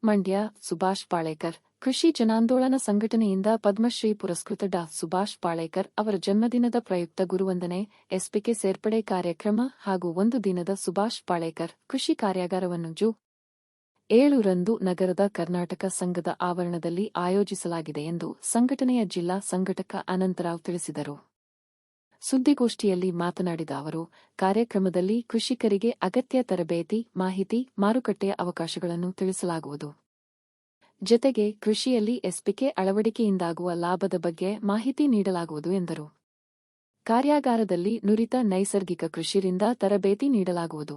ಮಂಡ್ಯ ಸುಭಾಷ್ ಪಾಳೇಕರ್ ಕೃಷಿ ಜನಾಂದೋಲನ ಸಂಘಟನೆಯಿಂದ ಪದ್ಮಶ್ರೀ ಪುರಸ್ಕೃತ ಡಾ ಸುಭಾಷ್ ಪಾಳೇಕರ್ ಅವರ ಜನ್ಮದಿನದ ಪ್ರಯುಕ್ತ ಗುರುವಂದನೆ ಎಸ್ಪಿಕೆ ಸೇರ್ಪಡೆ ಕಾರ್ಯಕ್ರಮ ಹಾಗೂ ಒಂದು ದಿನದ ಸುಭಾಷ್ ಪಾಳೇಕರ್ ಕೃಷಿ ಕಾರ್ಯಾಗಾರವನ್ನು ಜು 7ರಂದು ನಗರದ ಕರ್ನಾಟಕ ಸಂಘದ ಆವರಣದಲ್ಲಿ ಆಯೋಜಿಸಲಾಗಿದೆ ಎಂದು ಸಂಘಟನೆಯ ಜಿಲ್ಲಾ ಸಂಘಟಕ ಅನಂತರಾವ್ ತಿಳಿಸಿದರು. ಸುದ್ದಿಗೋಷ್ಠಿಯಲ್ಲಿ ಮಾತನಾಡಿದ ಅವರು, ಕಾರ್ಯಕ್ರಮದಲ್ಲಿ ಕೃಷಿಕರಿಗೆ ಅಗತ್ಯ ತರಬೇತಿ, ಮಾಹಿತಿ, ಮಾರುಕಟ್ಟೆಯ ಅವಕಾಶಗಳನ್ನು ತಿಳಿಸಲಾಗುವುದು. ಜತೆಗೆ ಕೃಷಿಯಲ್ಲಿ ಎಸ್ಪಿಕೆ ಅಳವಡಿಕೆಯಿಂದಾಗುವ ಲಾಭದ ಬಗ್ಗೆ ಮಾಹಿತಿ ನೀಡಲಾಗುವುದು ಎಂದರು. ಕಾರ್ಯಾಗಾರದಲ್ಲಿ ನುರಿತ ನೈಸರ್ಗಿಕ ಕೃಷಿರಿಂದ ತರಬೇತಿ ನೀಡಲಾಗುವುದು.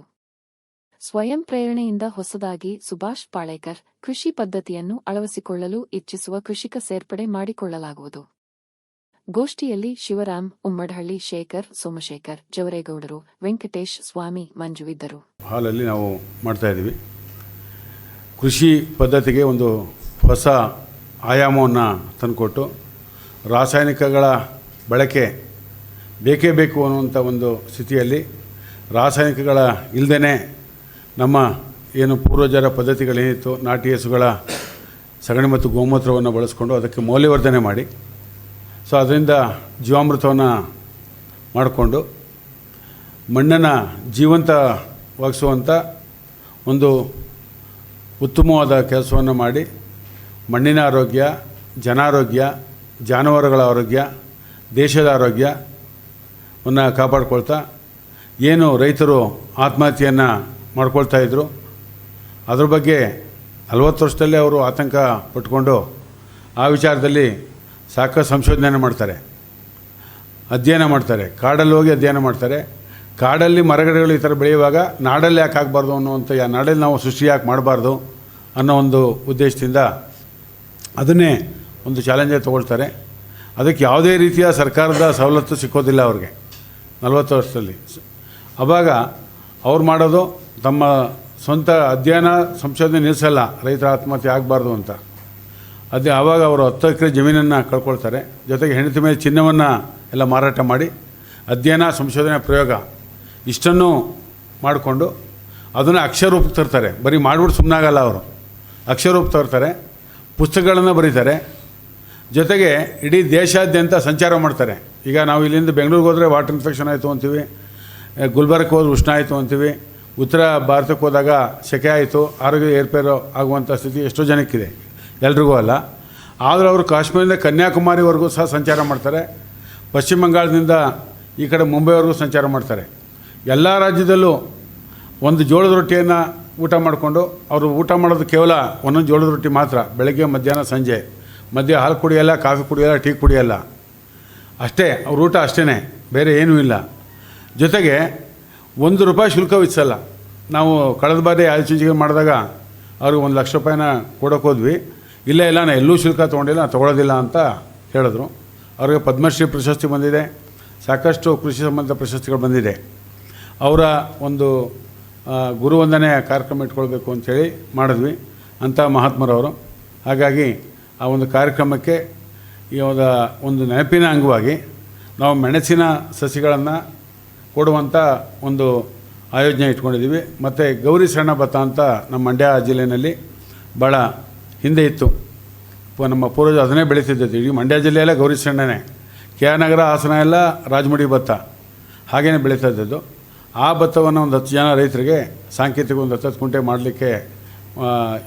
ಸ್ವಯಂ ಪ್ರೇರಣೆಯಿಂದ ಹೊಸದಾಗಿ ಸುಭಾಷ್ ಪಾಳೇಕರ್ ಕೃಷಿ ಪದ್ಧತಿಯನ್ನು ಅಳವಡಿಸಿಕೊಳ್ಳಲು ಇಚ್ಛಿಸುವ ಕೃಷಿಕ ಸೇರ್ಪಡೆ ಮಾಡಿಕೊಳ್ಳಲಾಗುವುದು. ಗೋಷ್ಠಿಯಲ್ಲಿ ಶಿವರಾಮ್, ಉಮ್ಮಡಹಳ್ಳಿ, ಶೇಖರ್, ಸೋಮಶೇಖರ್, ಜವರೇಗೌಡರು, ವೆಂಕಟೇಶ್, ಸ್ವಾಮಿ, ಮಂಜು ಇದ್ದರು. ಹಾಲಲ್ಲಿ ನಾವು ಮಾಡ್ತಾ ಇದ್ದೀವಿ. ಕೃಷಿ ಪದ್ಧತಿಗೆ ಒಂದು ಹೊಸ ಆಯಾಮವನ್ನು ತಂದುಕೊಟ್ಟು ರಾಸಾಯನಿಕಗಳ ಬಳಕೆ ಬೇಕೇ ಬೇಕು ಅನ್ನುವಂಥ ಒಂದು ಸ್ಥಿತಿಯಲ್ಲಿ ರಾಸಾಯನಿಕಗಳ ಇಲ್ಲದೇ ನಮ್ಮ ಏನು ಪೂರ್ವಜರ ಪದ್ಧತಿಗಳೇನಿತ್ತು, ನಾಟಿ ಹಸುಗಳ ಸಗಣಿ ಮತ್ತು ಗೋಮೂತ್ರವನ್ನು ಬಳಸ್ಕೊಂಡು ಅದಕ್ಕೆ ಮೌಲ್ಯವರ್ಧನೆ ಮಾಡಿ ಅದರಿಂದ ಜೀವಾಮೃತವನ್ನು ಮಾಡಿಕೊಂಡು ಮಣ್ಣನ್ನು ಜೀವಂತವಾಗಿಸುವಂಥ ಒಂದು ಉತ್ತಮವಾದ ಕೆಲಸವನ್ನು ಮಾಡಿ ಮಣ್ಣಿನ ಆರೋಗ್ಯ, ಜನಾರೋಗ್ಯ, ಜಾನುವಾರುಗಳ ಆರೋಗ್ಯ, ದೇಶದ ಆರೋಗ್ಯವನ್ನು ಕಾಪಾಡ್ಕೊಳ್ತಾ ಏನು ರೈತರು ಆತ್ಮಹತ್ಯೆಯನ್ನು ಮಾಡ್ಕೊಳ್ತಾಯಿದ್ರು ಅದ್ರ ಬಗ್ಗೆ 40 ವರ್ಷದಲ್ಲಿ ಅವರು ಆತಂಕ ಪಟ್ಕೊಂಡು ಆ ವಿಚಾರದಲ್ಲಿ ಸಾಕಷ್ಟು ಸಂಶೋಧನೆ ಮಾಡ್ತಾರೆ, ಅಧ್ಯಯನ ಮಾಡ್ತಾರೆ, ಕಾಡಲ್ಲಿ ಹೋಗಿ ಅಧ್ಯಯನ ಮಾಡ್ತಾರೆ. ಕಾಡಲ್ಲಿ ಮರಗಿಡಗಳು ಈ ಥರ ಬೆಳೆಯುವಾಗ ನಾಡಲ್ಲಿ ಯಾಕೆ ಆಗಬಾರ್ದು ಅನ್ನುವಂಥ ನಾಡಲ್ಲಿ ನಾವು ಸೃಷ್ಟಿ ಯಾಕೆ ಮಾಡಬಾರ್ದು ಅನ್ನೋ ಒಂದು ಉದ್ದೇಶದಿಂದ ಅದನ್ನೇ ಒಂದು ಚಾಲೆಂಜಾಗಿ ತೊಗೊಳ್ತಾರೆ. ಅದಕ್ಕೆ ಯಾವುದೇ ರೀತಿಯ ಸರ್ಕಾರದ ಸವಲತ್ತು ಸಿಕ್ಕೋದಿಲ್ಲ ಅವ್ರಿಗೆ 40 ವರ್ಷದಲ್ಲಿ. ಆವಾಗ ಅವ್ರು ಮಾಡೋದು ತಮ್ಮ ಸ್ವಂತ ಅಧ್ಯಯನ ಸಂಶೋಧನೆ ನಿಲ್ಲಿಸಲ್ಲ, ರೈತರ ಆತ್ಮಹತ್ಯೆ ಆಗಬಾರ್ದು ಅಂತ. ಅದೇ ಆವಾಗ ಅವರು 10 ಎಕರೆ ಜಮೀನನ್ನು ಕಳ್ಕೊಳ್ತಾರೆ. ಜೊತೆಗೆ ಹೆಂಡತಿ ಮೇಲೆ ಚಿನ್ನವನ್ನು ಎಲ್ಲ ಮಾರಾಟ ಮಾಡಿ ಅಧ್ಯಯನ, ಸಂಶೋಧನೆ, ಪ್ರಯೋಗ ಇಷ್ಟನ್ನು ಮಾಡಿಕೊಂಡು ಅದನ್ನು ಅಕ್ಷರೂಪಕ್ಕೆ ತರ್ತಾರೆ. ಬರೀ ಮಾಡಿಬಿಟ್ಟು ಸುಮ್ಮನಾಗಲ್ಲ, ಅವರು ಅಕ್ಷರೂಪ ತರ್ತಾರೆ, ಪುಸ್ತಕಗಳನ್ನು ಬರೀತಾರೆ. ಜೊತೆಗೆ ಇಡೀ ದೇಶಾದ್ಯಂತ ಸಂಚಾರ ಮಾಡ್ತಾರೆ. ಈಗ ನಾವು ಇಲ್ಲಿಂದ ಬೆಂಗಳೂರಿಗೆ ಹೋದರೆ ವಾಟರ್ ಇನ್ಫೆಕ್ಷನ್ ಆಯಿತು ಅಂತೀವಿ, ಗುಲ್ಬರ್ಗಕ್ಕೆ ಹೋದ್ರೆ ಉಷ್ಣ ಆಯಿತು ಅಂತೀವಿ, ಉತ್ತರ ಭಾರತಕ್ಕೆ ಹೋದಾಗ ಸೆಕೆ ಆಯಿತು, ಆರೋಗ್ಯ ಏರ್ಪೇರು ಆಗುವಂಥ ಸ್ಥಿತಿ ಎಷ್ಟೋ ಜನಕ್ಕಿದೆ, ಎಲ್ರಿಗೂ ಅಲ್ಲ. ಆದರೆ ಅವರು ಕಾಶ್ಮೀರದಿಂದ ಕನ್ಯಾಕುಮಾರಿವರೆಗೂ ಸಹ ಸಂಚಾರ ಮಾಡ್ತಾರೆ. ಪಶ್ಚಿಮ ಬಂಗಾಳದಿಂದ ಈ ಕಡೆ ಮುಂಬೈವರೆಗೂ ಸಂಚಾರ ಮಾಡ್ತಾರೆ. ಎಲ್ಲ ರಾಜ್ಯದಲ್ಲೂ ಒಂದು ಜೋಳದ ರೊಟ್ಟಿಯನ್ನು ಊಟ ಮಾಡಿಕೊಂಡು, ಅವರು ಊಟ ಮಾಡೋದು ಕೇವಲ ಒಂದೊಂದು ಜೋಳದ ರೊಟ್ಟಿ ಮಾತ್ರ, ಬೆಳಗ್ಗೆ, ಮಧ್ಯಾಹ್ನ, ಸಂಜೆ. ಮಧ್ಯೆ ಹಾಲು ಕುಡಿಯೋಲ್ಲ, ಕಾಫಿ ಕುಡಿಯೋಲ್ಲ, ಟೀ ಕುಡಿಯೋಲ್ಲ. ಅಷ್ಟೇ ಅವ್ರ ಊಟ, ಅಷ್ಟೇ, ಬೇರೆ ಏನೂ ಇಲ್ಲ. ಜೊತೆಗೆ ₹1 ಶುಲ್ಕ ವಿಧಿಸಲ್ಲ. ನಾವು ಕಳೆದ ಬಾರಿ ಆಯೋಜನೆ ಮಾಡಿದಾಗ ಅವ್ರಿಗೆ ₹1,00,000 ಕೊಡೋಕೆ ಹೋದ್ವಿ. ಇಲ್ಲ ನಾನು ಎಲ್ಲೂ ಶುಲ್ಕ ತೊಗೊಂಡಿಲ್ಲ, ನಾನು ತೊಗೊಳ್ಳೋದಿಲ್ಲ ಅಂತ ಹೇಳಿದ್ರು. ಅವ್ರಿಗೆ ಪದ್ಮಶ್ರೀ ಪ್ರಶಸ್ತಿ ಬಂದಿದೆ, ಸಾಕಷ್ಟು ಕೃಷಿ ಸಂಬಂಧ ಪ್ರಶಸ್ತಿಗಳು ಬಂದಿದೆ. ಅವರ ಒಂದು ಗುರುವಂದನೆ ಕಾರ್ಯಕ್ರಮ ಇಟ್ಕೊಳ್ಬೇಕು ಅಂಥೇಳಿ ಮಾಡಿದ್ವಿ ಅಂಥ ಮಹಾತ್ಮರವರು. ಹಾಗಾಗಿ ಆ ಒಂದು ಕಾರ್ಯಕ್ರಮಕ್ಕೆ ಇವಾಗ ಒಂದು ನೆನಪಿನ ಅಂಗವಾಗಿ ನಾವು ಮೆಣಸಿನ ಸಸಿಗಳನ್ನು ಕೊಡುವಂಥ ಒಂದು ಆಯೋಜನೆ ಇಟ್ಕೊಂಡಿದ್ದೀವಿ. ಮತ್ತು ಗೌರಿ ಸಣ್ಣ ಭತ್ತ ಅಂತ ನಮ್ಮ ಮಂಡ್ಯ ಜಿಲ್ಲೆಯಲ್ಲಿ ಭಾಳ ಹಿಂದೆ ಇತ್ತು, ನಮ್ಮ ಪೂರ್ವಜರು ಅದನ್ನೇ ಬೆಳೀತಿದ್ದದ್ದು. ಇಡೀ ಮಂಡ್ಯ ಜಿಲ್ಲೆಯಲ್ಲೇ ಗೌರಿ ಸಣ್ಣನೇ, ಕೆ ಆರ್ ನಗರ, ಹಾಸನ ಎಲ್ಲ ರಾಜಮುಡಿ ಭತ್ತ ಹಾಗೇ ಬೆಳೀತಾ ಇದ್ದದ್ದು. ಆ ಭತ್ತವನ್ನು ಒಂದು 10 ಜನ ರೈತರಿಗೆ ಸಾಂಕೇತಿಕ ಒಂದು 10 ಕುಂಟೆ ಮಾಡಲಿಕ್ಕೆ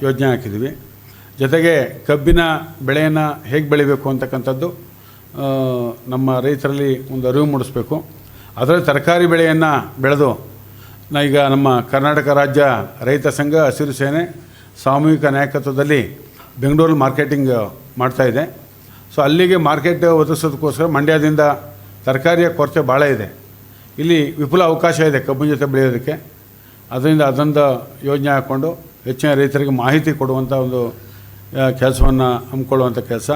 ಯೋಜನೆ ಹಾಕಿದ್ದೀವಿ. ಜೊತೆಗೆ ಕಬ್ಬಿನ ಬೆಳೆಯನ್ನು ಹೇಗೆ ಬೆಳಿಬೇಕು ಅಂತಕ್ಕಂಥದ್ದು ನಮ್ಮ ರೈತರಲ್ಲಿ ಒಂದು ಅರಿವು ಮೂಡಿಸ್ಬೇಕು. ಅದರಲ್ಲಿ ತರಕಾರಿ ಬೆಳೆಯನ್ನು ಬೆಳೆದು ಈಗ ನಮ್ಮ ಕರ್ನಾಟಕ ರಾಜ್ಯ ರೈತ ಸಂಘ, ಹಸಿರು ಸೇನೆ ಸಾಮೂಹಿಕ ನಾಯಕತ್ವದಲ್ಲಿ ಬೆಂಗಳೂರಲ್ಲಿ ಮಾರ್ಕೆಟಿಂಗ್ ಮಾಡ್ತಾಯಿದೆ. ಅಲ್ಲಿಗೆ ಮಾರ್ಕೆಟ್ ಒದಗಿಸೋದಕ್ಕೋಸ್ಕರ ಮಂಡ್ಯದಿಂದ ತರಕಾರಿಯ ಕೊರತೆ ಭಾಳ ಇದೆ. ಇಲ್ಲಿ ವಿಪುಲ ಅವಕಾಶ ಇದೆ ಕಬ್ಬಿನ ಜೊತೆ ಬೆಳೆಯೋದಕ್ಕೆ. ಅದರಿಂದ ಅದೊಂದು ಯೋಜನೆ ಹಾಕ್ಕೊಂಡು ಹೆಚ್ಚಿನ ರೈತರಿಗೆ ಮಾಹಿತಿ ಕೊಡುವಂಥ ಒಂದು ಕೆಲಸವನ್ನು ಹಮ್ಮಿಕೊಳ್ಳುವಂಥ ಕೆಲಸ.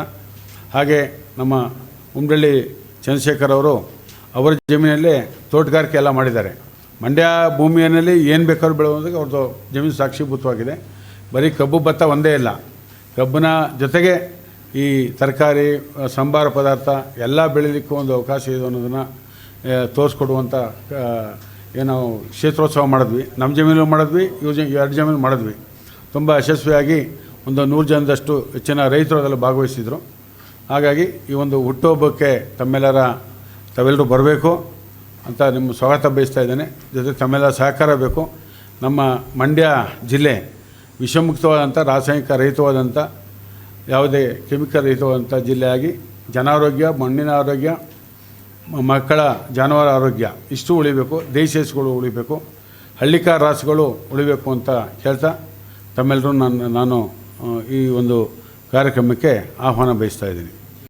ಹಾಗೆ ನಮ್ಮ ಉಮ್ಮಡಹಳ್ಳಿ ಚಂದ್ರಶೇಖರ್ ಅವರು ಅವರ ಜಮೀನಲ್ಲಿ ತೋಟಗಾರಿಕೆ ಎಲ್ಲ ಮಾಡಿದ್ದಾರೆ. ಮಂಡ್ಯ ಭೂಮಿಯಲ್ಲಿ ಏನು ಬೇಕಾದ್ರೂ ಬೆಳೆಯೋದಕ್ಕೆ ಅವ್ರದ್ದು ಜಮೀನು ಸಾಕ್ಷೀಭೂತವಾಗಿದೆ. ಬರೀ ಕಬ್ಬು ಭತ್ತ ಒಂದೇ ಇಲ್ಲ, ಕಬ್ಬಿನ ಜೊತೆಗೆ ಈ ತರಕಾರಿ, ಸಂಬಾರ ಪದಾರ್ಥ ಎಲ್ಲ ಬೆಳೀಲಿಕ್ಕೂ ಒಂದು ಅವಕಾಶ ಇದೆ ಅನ್ನೋದನ್ನು ತೋರಿಸ್ಕೊಡುವಂಥ ಏನೋ ಕ್ಷೇತ್ರೋತ್ಸವ ಮಾಡಿದ್ವಿ. ನಮ್ಮ ಜಮೀನು ಮಾಡಿದ್ವಿ, 2 ಜಮೀನು ಮಾಡಿದ್ವಿ. ತುಂಬ ಯಶಸ್ವಿಯಾಗಿ ಒಂದು 100 ಜನದಷ್ಟು ಹೆಚ್ಚಿನ ರೈತರು ಅದರಲ್ಲಿ ಭಾಗವಹಿಸಿದರು. ಹಾಗಾಗಿ ಈ ಒಂದು ಹುಟ್ಟುಹಬ್ಬಕ್ಕೆ ತಾವೆಲ್ಲರೂ ಬರಬೇಕು ಅಂತ ನಿಮ್ಮ ಸ್ವಾಗತ ಬಯಸ್ತಾ ಇದ್ದೇನೆ. ಜೊತೆ ತಮ್ಮೆಲ್ಲರ ಸಹಕಾರ ಬೇಕು. ನಮ್ಮ ಮಂಡ್ಯ ಜಿಲ್ಲೆ ವಿಷಮುಕ್ತವಾದಂಥ, ರಾಸಾಯನಿಕ ರಹಿತವಾದಂಥ, ಯಾವುದೇ ಕೆಮಿಕಲ್ ರಹಿತವಾದಂಥ ಜಿಲ್ಲೆಯಾಗಿ ಜನಾರೋಗ್ಯ, ಮಣ್ಣಿನ ಆರೋಗ್ಯ, ಮಕ್ಕಳ ಜಾನುವಾರು ಆರೋಗ್ಯ ಇಷ್ಟು ಉಳಿಬೇಕು. ದೇಶಗಳು ಉಳಿಬೇಕು, ಹಳ್ಳಿಕಾರ ರಾಸುಗಳು ಉಳಿಬೇಕು ಅಂತ ಹೇಳ್ತಾ ತಮ್ಮೆಲ್ಲರೂ ನಾನು ಈ ಒಂದು ಕಾರ್ಯಕ್ರಮಕ್ಕೆ ಆಹ್ವಾನ ಬಯಸ್ತಾ ಇದ್ದೀನಿ.